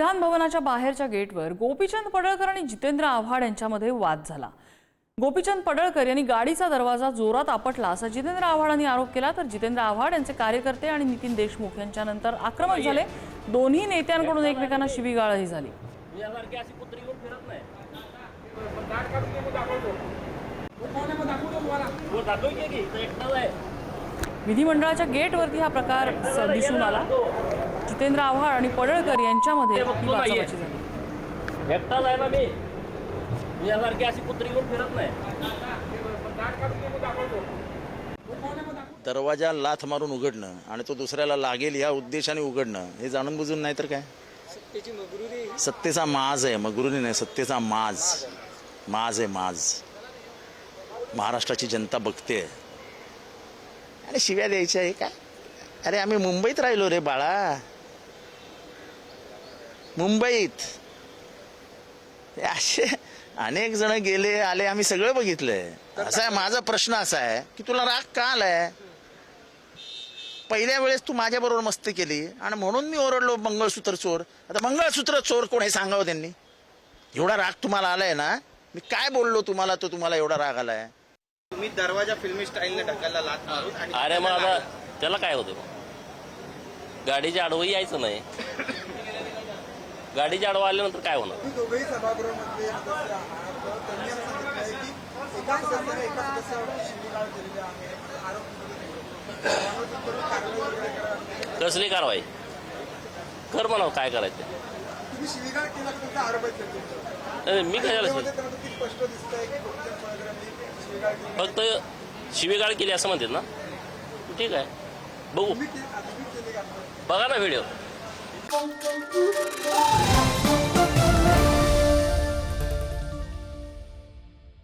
विधान भवनाच्या बाहेरच्या गेटवर गोपीचंद पडळकर आणि जितेंद्र आव्हाड यांच्यामध्ये वाद झाला। गोपीचंद पडळकर यांनी गाडीचा दरवाजा जोरात आपटला असा जितेंद्र आव्हाडांनी आरोप केला, तर जितेंद्र आव्हाड यांचे कार्यकर्ते आणि नितीन देशमुख यांच्यानंतर आक्रमक झाले। दोन्ही नेत्यांकडून एकमेकांना शिवीगाळही झाली। विधिमंडळाच्या गेटवरती हा प्रकार दिसून आला। जितेंद्र आव्हाड आणि पडळकर यांच्यामध्ये बाचाबाची झाली। एकटाच आहे ना मी यासारखी अशी कुत्री घेऊन फिरत नाही। दरवाजा लाथ मारून उघडणं आणि तो दुसऱ्याला लागेल या उद्देशाने उघडणं हे जाणून बुजून नाही तर काय। सत्तेचा माज आहे, मगरुरी नाही, सत्तेचा माज आहे माज। महाराष्ट्राची जनता बघते आणि शिव्या द्यायच्या आहे काय। अरे आम्ही मुंबईत राहिलो रे बाळा, मुंबईत असे अनेक जण गेले आले, आम्ही सगळं बघितलंय। असा आहे माझा प्रश्न असा आहे की तुला राग का आलाय? पहिल्या वेळेस तू माझ्या बरोबर मस्ती केली आणि म्हणून मी ओरडलो मंगळसूत्र चोर। आता मंगळसूत्र चोर कोण हे सांगावं त्यांनी। एवढा राग तुम्हाला आलाय ना, मी काय बोललो तुम्हाला तो तुम्हाला एवढा राग आलाय? तुम्ही दरवाजा फिल्मी स्टाईलने ढकलला लाथ मारून आणि अरे मग आता त्याला काय होते? गाडीच्या आडवं यायचं नाही। गाडीच्या आडवं आल्यानंतर काय होणार? दोघेही सभागृहामध्ये सदस्य आहात, त्यांनी असं सांगितलं आहे की एका सदस्याने एका सदस्यावर शिवीगाळ केलेली आहे, आरोप कसली कारवाई कर म्हणावं, काय करायचं? तुम्ही शिवीगाळ केला तुमचा आरोप आहे तुमच्यावर। मी कशाला स्पष्ट दिसत आहे की गोपीचंद पडळकरांनी शिवीगाळ केली, फक्त शिवीगाळ केली असं म्हणतात ना, ठीक आहे बघू, तुम्ही केली का? बघा ना व्हिडिओ।